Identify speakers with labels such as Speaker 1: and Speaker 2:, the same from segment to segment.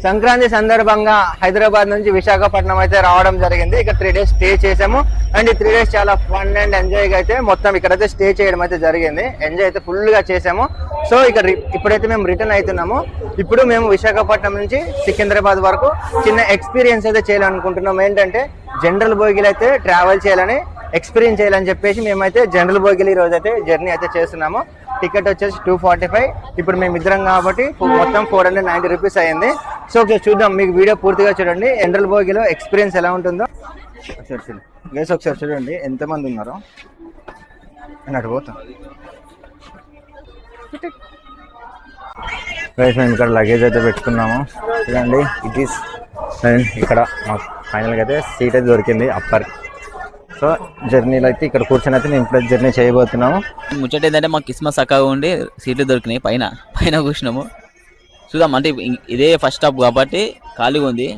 Speaker 1: సంక్రాంతి సందర్భంగా హైదరాబాద్ నుంచి విశాఖపట్నం అయితే రావడం జరిగింది. ఇక్కడ 3 days స్టే చేసాము. అండ్ ఈ 3 days చాలా ఫన్ అండ్ ఎంజాయ్ గా అయితే మొత్తం ఇక్కడైతే స్టే చేయడం అయితే జరిగింది. ఎంజాయ్ అయితే ఫుల్ గా చేసాము. సో ఇక్కడ ఇప్పుడైతే మేము రిటర్న్ అవుతున్నాము. ఇప్పుడు మేము విశాఖపట్నం నుంచి సికింద్రాబాద్ వరకు చిన్న ఎక్స్పీరియన్స్ అయితే చేయాలనుకుంటున్నాం. ఏంటంటే జనరల్ బోగిలు అయితే ట్రావెల్ చేయాలని, ఎక్స్పీరియన్స్ చేయాలని చెప్పేసి మేమైతే జనరల్ బోగిలు ఈ రోజు అయితే జర్నీ అయితే చేస్తున్నాము. టికెట్ వచ్చేసి 245. ఇప్పుడు మేము ఇద్దరం కాబట్టి మొత్తం 490 రూపీస్ అయింది. సో ఒకసారి చూద్దాం, మీకు వీడియో పూర్తిగా చూడండి. జనరల్ బోగిలో ఎక్స్పీరియన్స్ ఎలా ఉంటుందో ఒకసారి చూడండి ఎంతమంది ఉన్నారో. అన్నట్టు పోతాం. మేము ఇక్కడ లగేజ్ అయితే పెట్టుకున్నాము. చూడండి ఇట్ ఈస్ ఇక్కడ ఫైనల్గా అయితే సీట్ అయితే దొరికింది అప్పర్. సో జర్నీలో అయితే ఇక్కడ కూర్చొని అయితే మేము ఇప్పుడు జర్నీ చేయబోతున్నాము.
Speaker 2: ముచ్చట ఏంటంటే మాకు కిస్మస్ చక్కగా ఉండి సీట్లు దొరికినాయి. పైన కూర్చున్నాము. చూద్దాం, అంటే ఇదే ఫస్ట్ స్టాప్ కాబట్టి ఖాళీగా ఉంది.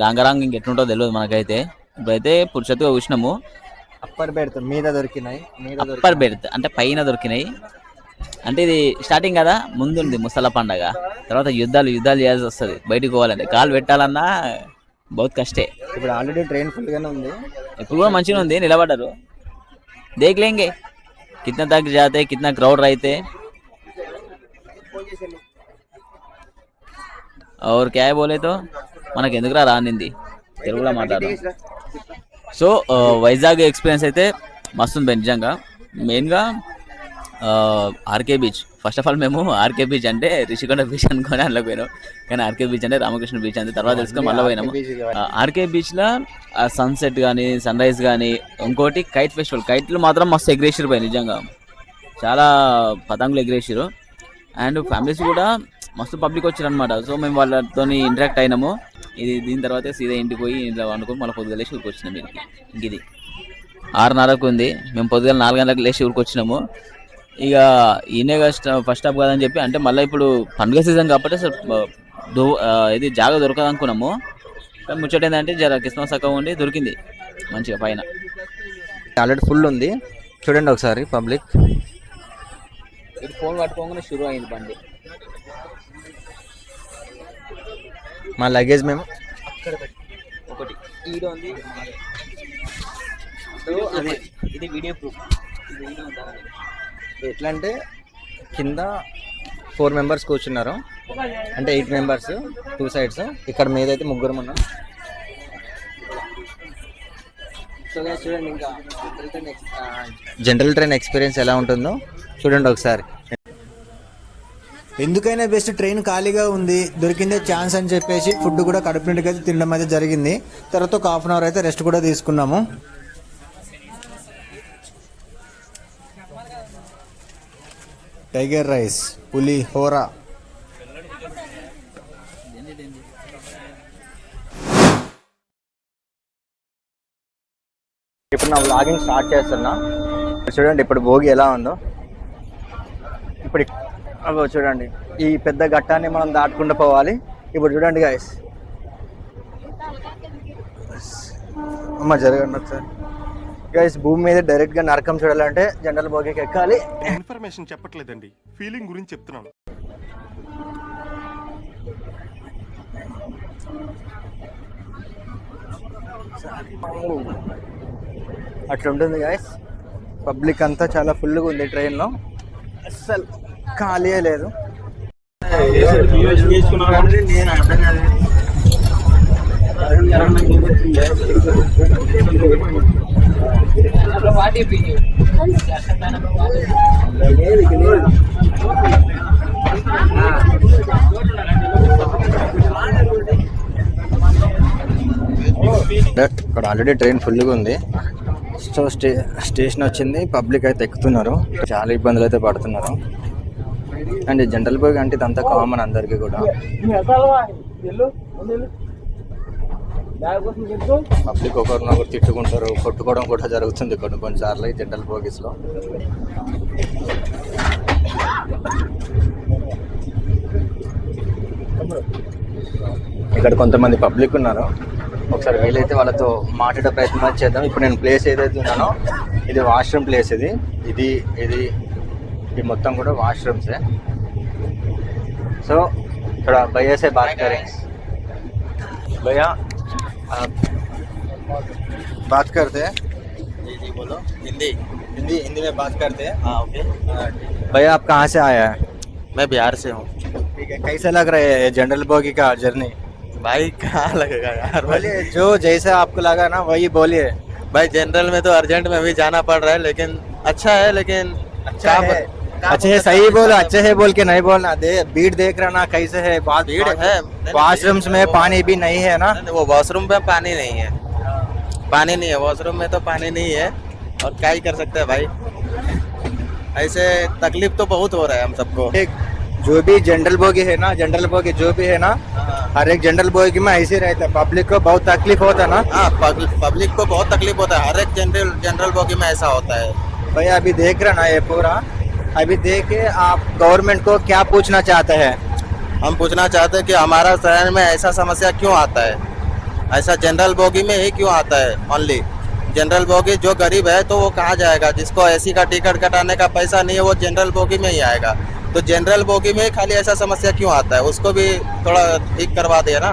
Speaker 2: రాంగరాంగ్ ఇంకెట్లుంటో తెలియదు మనకైతే. ఇప్పుడైతే పురుషత్తుగా కూర్చున్నాము.
Speaker 1: అప్పర్ బెర్త్ మీద దొరికినాయి.
Speaker 2: అప్పర్ బెర్త్ అంటే పైన దొరికినాయి. అంటే ఇది స్టార్టింగ్ కదా, ముందుంది ముసల పండగ, తర్వాత యుద్ధాలు చేయాల్సి వస్తుంది. బయటకు పోవాలంటే కాలు పెట్టాలన్నా బహుత్ కష్టే.
Speaker 1: ఇప్పుడు ఆల్రెడీ ట్రైన్ ఫుల్ గానే ఉంది.
Speaker 2: ఇప్పుడు కూడా మంచిగా ఉంది. నిలబడ్డారు. దేఖ్ లేంగే కిतना तक जाते, कितना क्राउड रहते और क्या है बोले तो మనకు ఎందుకురా రానింది తెలుగులో మాట్లాడడం. సో వైజాగ్ ఎక్స్పీరియన్స్ అయితే మస్తు ఉంది నిజంగా. మెయిన్గా RK beach. First of all మేము ఆర్కే బీచ్ అంటే రిషికొండ బీచ్ అనుకొని అందులో పోయినాం. కానీ ఆర్కే బీచ్ అంటే రామకృష్ణ బీచ్ అంటే తర్వాత తెలుసుకొని మళ్ళీ పోయినాము. ఆర్కే బీచ్లో సన్సెట్ కానీ సన్ రైజ్ కానీ, ఇంకోటి కైట్ ఫెస్టివల్. కైట్లు మాత్రం మస్తు ఎగ్రేసారు పోయి నిజంగా. చాలా పతంగులు ఎగ్రేసారు. అండ్ ఫ్యామిలీస్ కూడా మస్తు పబ్లిక్ వచ్చారు అనమాట. సో మేము వాళ్ళతో ఇంటరాక్ట్ అయినాము. దీని తర్వాత సీదా ఇంటికి పోయి ఇంట్లో వండుకొని మళ్ళీ పొద్దుగా లేచి ఊరికి వచ్చినాం. ఇది 6:30కు ఉంది. మేము పొద్దుగా 4 గంటలకు లేచి ఊరికి వచ్చినాము. ఇక ఈయనే ఫస్ట్ స్టాప్ కాదని చెప్పి, అంటే మళ్ళీ ఇప్పుడు పండుగ సీజన్ కాబట్టి ఇది జాగా దొరకదు అనుకున్నాము. కానీ ముచ్చట ఏంటంటే జర క్రిస్మస్ అక్క ఉండి దొరికింది మంచిగా పైన.
Speaker 1: ఆల్రెడీ ఫుల్ ఉంది చూడండి ఒకసారి పబ్లిక్.
Speaker 2: ఇది ఫోన్ పట్టుకోగానే షురు అయింది బండి.
Speaker 1: మా లగేజ్ మేము
Speaker 2: ఒకటి ఈడ ఉంది. ఇది వీడియో ప్రూఫ్.
Speaker 1: ఎట్లా అంటే కింద 4 members కూర్చున్నారు, అంటే 8 members 2 sides. ఇక్కడ మీద అయితే 3 ఉన్నాం. సో చూడండి ఇంకా జనరల్ ట్రైన్ ఎక్స్పీరియన్స్ ఎలా ఉంటుందో చూడండి ఒకసారి. ఎందుకైనా బెస్ట్ ట్రైన్ ఖాళీగా ఉంది, దొరికిందే ఛాన్స్ అని చెప్పేసి ఫుడ్ కూడా కడుపు నిండుగా అయితే తినడం అయితే జరిగింది. తర్వాత ఒక 1/2 hour అయితే రెస్ట్ కూడా తీసుకున్నాము. టైగర్ రైస్, పులిహోర. ఇప్పుడు నా వ్లాగింగ్ స్టార్ట్ చేస్తున్నా. చూడండి ఇప్పుడు భోగి ఎలా ఉందో. ఇప్పుడు అగో చూడండి, ఈ పెద్ద ఘట్టాన్ని మనం దాటుకుంటూ పోవాలి. ఇప్పుడు చూడండి గైస్, అమ్మ జరగండి ఒకసారి గైస్. భూమి మీద డైరెక్ట్ గా నరకం చూడాలంటే జనరల్ బోగికి ఎక్కాలి.
Speaker 3: ఇన్ఫర్మేషన్ చెప్పట్లేదండి, ఫీలింగ్ గురించి చెప్తున్నాను.
Speaker 1: అట్లా ఉంటుంది గైస్. పబ్లిక్ అంతా చాలా ఫుల్గా ఉంది ట్రైన్లో, అస్సలు ఖాళీయే లేదు. ఇక్కడ ఆల్రెడీ ట్రైన్ ఫుల్గా ఉంది. సో స్టేషన్ వచ్చింది, పబ్లిక్ అయితే ఎక్కుతున్నారు, చాలా ఇబ్బందులు అయితే పడుతున్నారు. అండ్ జనరల్ బోగి అంటే ఇదంతా కామన్ అందరికీ కూడా. పబ్లిక్ ఒకరినొకరు తిట్టుకుంటారు, కొట్టుకోవడం కూడా జరుగుతుంది కొన్నిసార్లు ఈ జనరల్ బోగీస్లో. ఇక్కడ కొంతమంది పబ్లిక్ ఉన్నారు, ఒకసారి వీలైతే వాళ్ళతో మాట్లాడే ప్రయత్నం చేద్దాం. ఇప్పుడు నేను ప్లేస్ ఏదైతే ఉన్నానో ఇది వాష్రూమ్ ప్లేస్. ఇది మొత్తం కూడా వాష్రూమ్సే. సో ఇక్కడ బైఎస్ఐ బాత్ भैया आप बात करते हैं,
Speaker 4: जी जी बोलो। हिंदी।
Speaker 1: हिंदी में बात करते हैं।
Speaker 4: हाँ ओके।
Speaker 1: भैया आप कहाँ से आया है?
Speaker 4: मैं बिहार से हूँ।
Speaker 1: ठीक है, कैसा लग रहा है जनरल बोगी का जर्नी?
Speaker 4: भाई कहाँ लगेगा यार भाई।
Speaker 1: बोलिए, जो जैसा आपको लगा ना वही बोलिए।
Speaker 4: भाई जनरल में तो अर्जेंट में भी जाना पड़ रहा है, लेकिन अच्छा है, लेकिन
Speaker 1: अच्छा है, अच्छे है, सही बोलो, अच्छे है बोल के नहीं बोलना। भीड़ देख रहा ना कैसे है, बात
Speaker 4: भीड़ है।
Speaker 1: वॉशरूम्स में पानी भी नहीं है ना।
Speaker 4: वो वॉशरूम में पानी नहीं है, पानी नहीं है वॉशरूम में, तो पानी नहीं है और क्या ही कर सकते हैं भाई। ऐसे तकलीफ तो बहुत हो रहा है हम सबको।
Speaker 1: एक जो भी जनरल बोगी है ना, जनरल बोगी जो भी है ना, हर एक जनरल बोगी में ऐसे रहता है, पब्लिक को बहुत तकलीफ होता है ना।
Speaker 4: हाँ पब्लिक को बहुत तकलीफ होता है, हर एक जनरल बोगी में ऐसा होता है।
Speaker 1: भैया अभी देख रहा ना ये पूरा, अभी देख के आप गवर्नमेंट को क्या पूछना चाहते हैं?
Speaker 4: हम पूछना चाहते हैं कि हमारा शहर में ऐसा समस्या क्यों आता है, ऐसा जनरल बोगी में ही क्यों आता है ओनली। जनरल बोगी जो गरीब है तो वो कहाँ जाएगा, जिसको एसी का टिकट कटाने का पैसा नहीं है वो जनरल बोगी में ही आएगा। तो जनरल बोगी में खाली ऐसा समस्या क्यों आता है, उसको भी थोड़ा ठीक करवा दिया ना।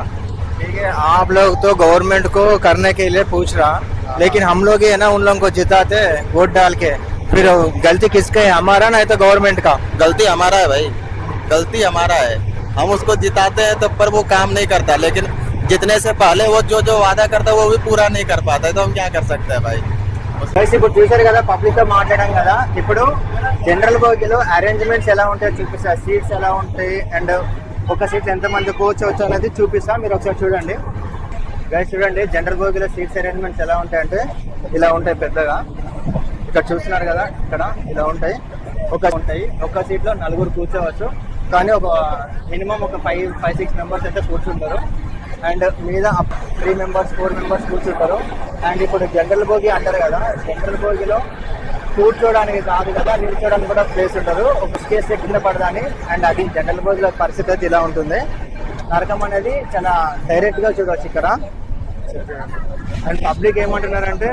Speaker 1: ठीक है, आप लोग तो गवर्नमेंट को करने के लिए पूछ रहा, लेकिन हम लोग ही है ना उन लोगों को जिताते वोट डाल के, फिर गलती किसका है, हमारा ना है तो गवर्नमेंट का?
Speaker 4: गलती हमारा है भाई, गलती हमारा है। हम उसको जिताते हैं तो पर वो काम नहीं करता, लेकिन जितने से पहले वो जो वादा करता है वो भी पूरा नहीं कर पाता है, तो हम क्या कर सकते हैं भाई।
Speaker 1: ఇప్పుడు చూసారు కదా, పబ్లిక్ తో మాట్లాడాం కదా, ఇప్పుడు జనరల్ బోగిలో అరేంజ్మెంట్స్ ఎలా ఉంటాయో చూపిస్తా, సీట్స్ ఎలా ఉంటాయి అండ్ ఒక సీట్ ఎంత మంది కూర్చోవచ్చు అనేది చూపిస్తా, మీరు ఒకసారి చూడండి. గైస్ చూడండి, జనరల్ బోగిలో సీట్స్ అరేంజ్మెంట్స్ ఎలా ఉంటాయంటే ఇలా ఉంటాయి పెద్దగా. ఇక్కడ చూస్తున్నారు కదా, ఇక్కడ ఇలా ఉంటాయి. ఒక సీట్ లో 4 కూర్చోవచ్చు, కానీ ఒక మినిమం ఒక 5-6 మెంబర్స్ అయితే కూర్చుంటారు. అండ్ మీద 3 మెంబర్స్ 4 మెంబర్స్ కూర్చుంటారు. అండ్ ఇప్పుడు జనరల్ బోగి అంటారు కదా, జనరల్ బోగిలో కూర్చోడానికి కాదు కదా, నిల్చోడానికి కూడా ప్లేస్ ఉంటారు, ఒక స్పేస్ కింద పడదాని. అండ్ అది జనరల్ బోగిలో పరిస్థితి అయితే ఇలా ఉంటుంది. నరకం అనేది చాలా డైరెక్ట్ గా చూడవచ్చు ఇక్కడ. అండ్ పబ్లిక్ ఏమంటున్నారంటే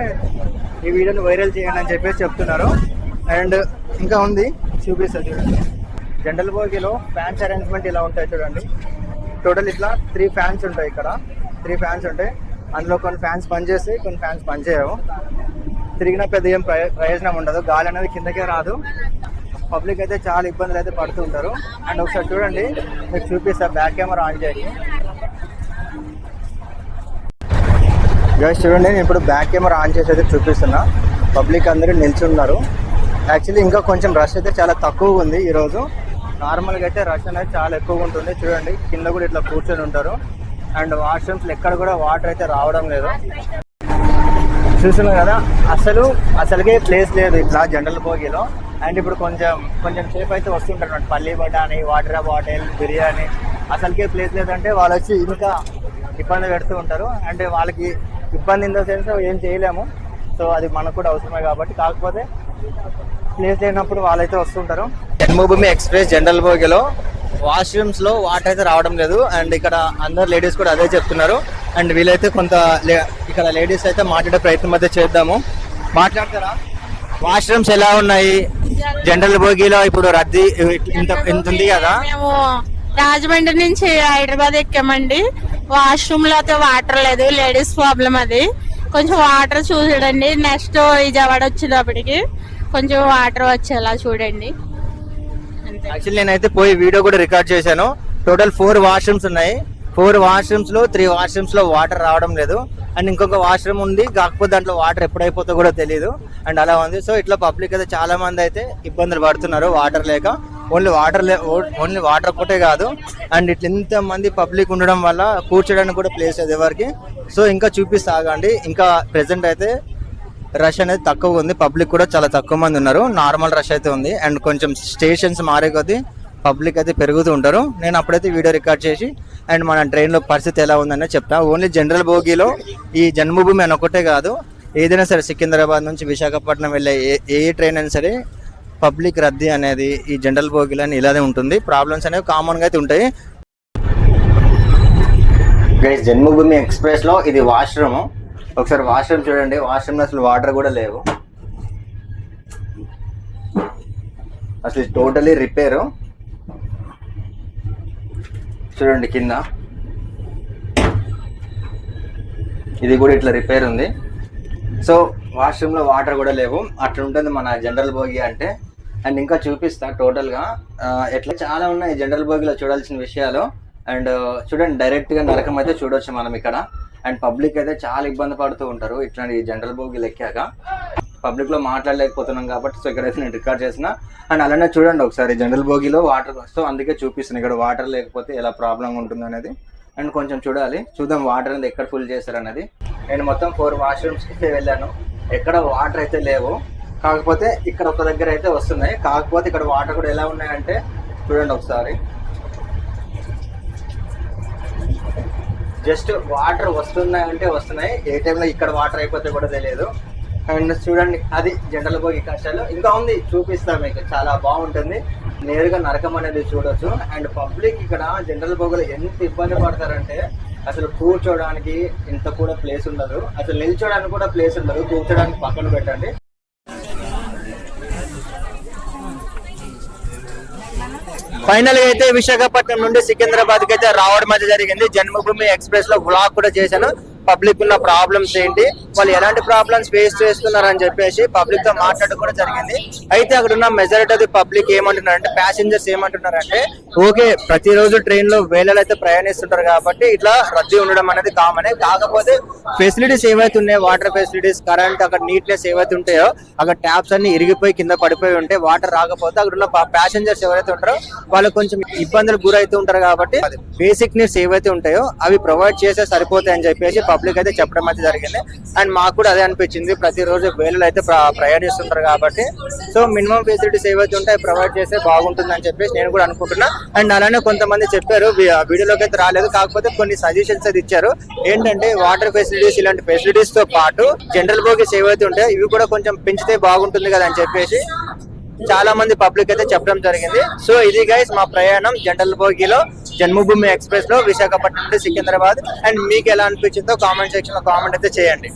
Speaker 1: ఈ వీడియోని వైరల్ చేయండి అని చెప్పేసి చెప్తున్నారు. అండ్ ఇంకా ఉంది, చూపిస్తా చూడండి. జనరల్ బోగిలో ఫ్యాన్స్ అరేంజ్మెంట్ ఇలా ఉంటాయి చూడండి. టోటల్ ఇట్లా 3 ఫ్యాన్స్ ఉంటాయి, ఇక్కడ 3 ఫ్యాన్స్ ఉంటాయి. అందులో కొన్ని ఫ్యాన్స్ పనిచేస్తాయి, కొన్ని ఫ్యాన్స్ పనిచేయవు. తిరిగిన పెద్ద ఏం ప్రయోజనం ఉండదు, గాలి అనేది కిందకే రాదు. పబ్లిక్ అయితే చాలా ఇబ్బందులు అయితే పడుతుంటారు. అండ్ ఒకసారి చూడండి, మీకు చూపిస్తా, బ్యాక్ కెమెరా ఆన్ చేయండి. గైస్ చూడండి, నేను ఇప్పుడు బ్యాక్ కెమెరా ఆన్ చేసి అయితే చూపిస్తున్నా. పబ్లిక్ అందరూ నిల్చున్నారు. యాక్చువల్లీ ఇంకా కొంచెం రష్ అయితే చాలా తక్కువగా ఉంది ఈరోజు. నార్మల్గా అయితే రష్ అనేది చాలా ఎక్కువగా ఉంటుంది. చూడండి, కింద కూడా ఇట్లా కూర్చొని ఉంటారు. అండ్ వాష్రూమ్స్ ఎక్కడ కూడా వాటర్ అయితే రావడం లేదు. చూస్తున్నాం కదా, అసలుకే ప్లేస్ లేదు ఇట్లా జనరల్ బోగిలో. అండ్ ఇప్పుడు కొంచెం సేపు అయితే వస్తుంటారు అన్నమాట, పల్లి బఠానీ, వాటర్ బాటిల్, బిర్యానీ. అసలుకే ప్లేస్ లేదంటే వాళ్ళు వచ్చి ఇంకా ఇబ్బంది పెడుతూ ఉంటారు. అంటే వాళ్ళకి ఇబ్బంది ఇన్ ద సెన్స్ ఏం చేయలేము, సో అది మనకు కూడా అవసరమే కాబట్టి. కాకపోతే ప్లేస్ లేనప్పుడు వాళ్ళైతే వస్తుంటారు. జన్మభూమి ఎక్స్ప్రెస్ జనరల్ బోగిలో వాష్రూమ్స్ లో వాటర్ అయితే రావడం లేదు. అండ్ ఇక్కడ అందరు లేడీస్ కూడా అదే చెప్తున్నారు. అండ్ వీళ్ళైతే ఇక్కడ లేడీస్ అయితే మాట్లాడే ప్రయత్నం అయితే చేద్దాము. మాట్లాడతారా? వాష్రూమ్స్ ఎలా ఉన్నాయి జనరల్ బోగిలో? ఇప్పుడు రద్దీ ఇంత ఉంది కదా.
Speaker 5: మేము రాజమండ్రి నుంచి హైదరాబాద్ ఎక్కామండి. వాష్రూమ్ లో అయితే వాటర్ లేదు, లేడీస్ ప్రాబ్లం అది. కొంచెం వాటర్ చూడండి. నెక్స్ట్ విజయవాడ వచ్చేటప్పటికి కొంచెం వాటర్ వచ్చేలా చూడండి.
Speaker 1: యాక్చువల్లీ నేనైతే పోయి వీడియో కూడా రికార్డ్ చేశాను. టోటల్ 4 వాష్రూమ్స్ ఉన్నాయి. 4 వాష్రూమ్స్ లో 3 వాష్రూమ్స్ లో వాటర్ రావడం లేదు. అండ్ ఇంకొక వాష్రూమ్ ఉంది, కాకపోతే దాంట్లో వాటర్ ఎప్పుడైపోతుందో కూడా తెలియదు. అండ్ అలా ఉంది. సో ఇట్లా పబ్లిక్ అయితే చాలా మంది అయితే ఇబ్బందులు పడుతున్నారు వాటర్ లేక. ఓన్లీ వాటర్ ఒక్కటే కాదు, అండ్ ఇట్లా ఇంత మంది పబ్లిక్ ఉండడం వల్ల కూర్చోడానికి కూడా ప్లేస్ లేదు ఎవరికి. సో ఇంకా చూపిస్తాగండి. ఇంకా ప్రెసెంట్ అయితే రష్ అనేది తక్కువ ఉంది, పబ్లిక్ కూడా చాలా తక్కువ మంది ఉన్నారు. నార్మల్ రష్ అయితే ఉంది. అండ్ కొంచెం స్టేషన్స్ మారే కొద్దీ పబ్లిక్ అయితే పెరుగుతూ ఉంటారు. నేను అప్పుడైతే వీడియో రికార్డ్ చేసి అండ్ మన ట్రైన్లో పరిస్థితి ఎలా ఉందని చెప్తా. ఓన్లీ జనరల్ బోగిలో ఈ జన్మభూమి అని ఒకటే కాదు, ఏదైనా సరే సికింద్రాబాద్ నుంచి విశాఖపట్నం వెళ్ళే ఏ ట్రైన్ అయినా సరే పబ్లిక్ రద్దీ అనేది ఈ జనరల్ బోగిలో ఇలానే ఉంటుంది. ప్రాబ్లమ్స్ అనేవి కామన్గా అయితే ఉంటాయి. జన్మభూమి ఎక్స్ప్రెస్ లో ఇది వాష్రూమ్. ఒకసారి వాష్రూమ్ చూడండి. వాష్రూమ్ అసలు వాటర్ కూడా లేవు, అసలు టోటలీ రిపేరు. చూడండి కింద ఇది కూడా ఇట్లా రిపేర్ ఉంది. సో వాష్రూమ్ లో వాటర్ కూడా లేవు, అట్లా ఉంటుంది మన జనరల్ బోగి అంటే. అండ్ ఇంకా చూపిస్తా టోటల్ గా ఎట్లా చాలా ఉన్నాయి జనరల్ బోగిలో చూడాల్సిన విషయాలు. అండ్ చూడండి, డైరెక్ట్ గా నరకం అయితే చూడొచ్చు మనం ఇక్కడ. అండ్ పబ్లిక్ అయితే చాలా ఇబ్బంది పడుతూ ఉంటారు ఇట్లాంటి జనరల్ బోగిలు ఎక్కాక. పబ్లిక్ లో మాట్లాడలేకపోతున్నాం కాబట్టి సో ఇక్కడైతే నేను రికార్డ్ చేసిన. అండ్ అలానే చూడండి ఒకసారి జనరల్ బోగిలో వాటర్, సో అందుకే చూపిస్తున్నాను ఇక్కడ వాటర్ లేకపోతే ఎలా ప్రాబ్లం ఉంటుంది అనేది. అండ్ కొంచెం చూద్దాం వాటర్ అనేది ఎక్కడ ఫుల్ చేస్తారు అనేది. నేను మొత్తం 4 వాష్రూమ్స్కి వెళ్ళాను, ఎక్కడ వాటర్ అయితే లేవు. కాకపోతే ఇక్కడ ఒక దగ్గర అయితే వస్తున్నాయి. కాకపోతే ఇక్కడ వాటర్ కూడా ఎలా ఉన్నాయంటే చూడండి ఒకసారి, జస్ట్ వాటర్ వస్తున్నాయంటే వస్తున్నాయి, ఏ టైంలో ఇక్కడ వాటర్ అయిపోతే కూడా తెలియదు. అండ్ చూడండి అది జనరల్ బోగి కష్టాలు. ఇంకా ఉంది, చూపిస్తాం మీకు, చాలా బాగుంటుంది. నేరుగా నరకం అనేది చూడొచ్చు. అండ్ పబ్లిక్ ఇక్కడ జనరల్ బోగిలో ఎంత ఇబ్బంది పడతారంటే అసలు కూర్చోడానికి ఇంత కూడా ప్లేస్ ఉండదు, అసలు నిల్చోడానికి కూడా ప్లేస్ ఉండదు, కూర్చోడానికి పక్కన పెట్టండి. ఫైనల్ గా అయితే విశాఖపట్నం నుండి సికింద్రాబాద్ కి అయితే రావడం అయితే జరిగింది. జన్మభూమి ఎక్స్ప్రెస్ లో వ్లాగ్ కూడా చేశాను. పబ్లిక్ ఉన్న ప్రాబ్లమ్స్ ఏంటి, వాళ్ళు ఎలాంటి ప్రాబ్లమ్స్ ఫేస్ చేస్తున్నారు అని చెప్పేసి పబ్లిక్ తో మాట్లాడడం కూడా జరిగింది. అయితే అక్కడ ఉన్న మెజారిటీ ఆఫ్ ది పబ్లిక్ ఏమంటున్నారంటే, ప్యాసింజర్స్ ఏమంటున్నారంటే, ఓకే ప్రతిరోజు ట్రైన్ లో వేళలు అయితే ప్రయాణిస్తుంటారు కాబట్టి ఇట్లా రద్దీ ఉండడం అనేది కామనే. కాకపోతే ఫెసిలిటీస్ ఏవైతే ఉన్నాయో, వాటర్ ఫెసిలిటీస్, కరెంట్, అక్కడ నీట్నెస్ ఏవైతే ఉంటాయో, అక్కడ ట్యాప్స్ అన్ని ఇరిగిపోయి కింద పడిపోయి ఉంటే వాటర్ రాకపోతే అక్కడ ఉన్న ప్యాసింజర్స్ ఎవరైతే ఉంటారో వాళ్ళు కొంచెం ఇబ్బందులకు గురైతూ ఉంటారు. కాబట్టి బేసిక్ నీడ్స్ ఏవైతే ఉంటాయో అవి ప్రొవైడ్ చేస్తే సరిపోతాయి అని చెప్పేసి పబ్లిక్ అయితే చెప్పడం అయితే జరిగింది. అండ్ మాకు కూడా అదే అనిపించింది, ప్రతిరోజు వేళలు అయితే ప్రయాణిస్తుంటారు కాబట్టి సో మినిమం ఫెసిలిటీస్ ఏవైతే ఉంటాయో ప్రొవైడ్ చేస్తే బాగుంటుంది అని చెప్పేసి నేను కూడా అనుకుంటున్నా. అండ్ అలానే కొంతమంది చెప్పారు, వీడియోలోకి అయితే రాలేదు, కాకపోతే కొన్ని సజెషన్స్ అయితే ఇచ్చారు. ఏంటంటే వాటర్ ఫెసిలిటీస్, ఇలాంటి ఫెసిలిటీస్ తో పాటు జనరల్ బోగీస్ ఏవైతే ఉంటాయో ఇవి కూడా కొంచెం పెంచితే బాగుంటుంది కదా అని చెప్పేసి చాలా మంది పబ్లిక్ అయితే చెప్పడం జరిగింది. సో ఇది గైస్ మా ప్రయాణం జనరల్ బోగిలో జన్మభూమి ఎక్స్ప్రెస్ లో విశాఖపట్నం నుండి సికింద్రాబాద్. అండ్ మీకు ఎలా అనిపించిందో కామెంట్ సెక్షన్ లో కామెంట్ అయితే చేయండి.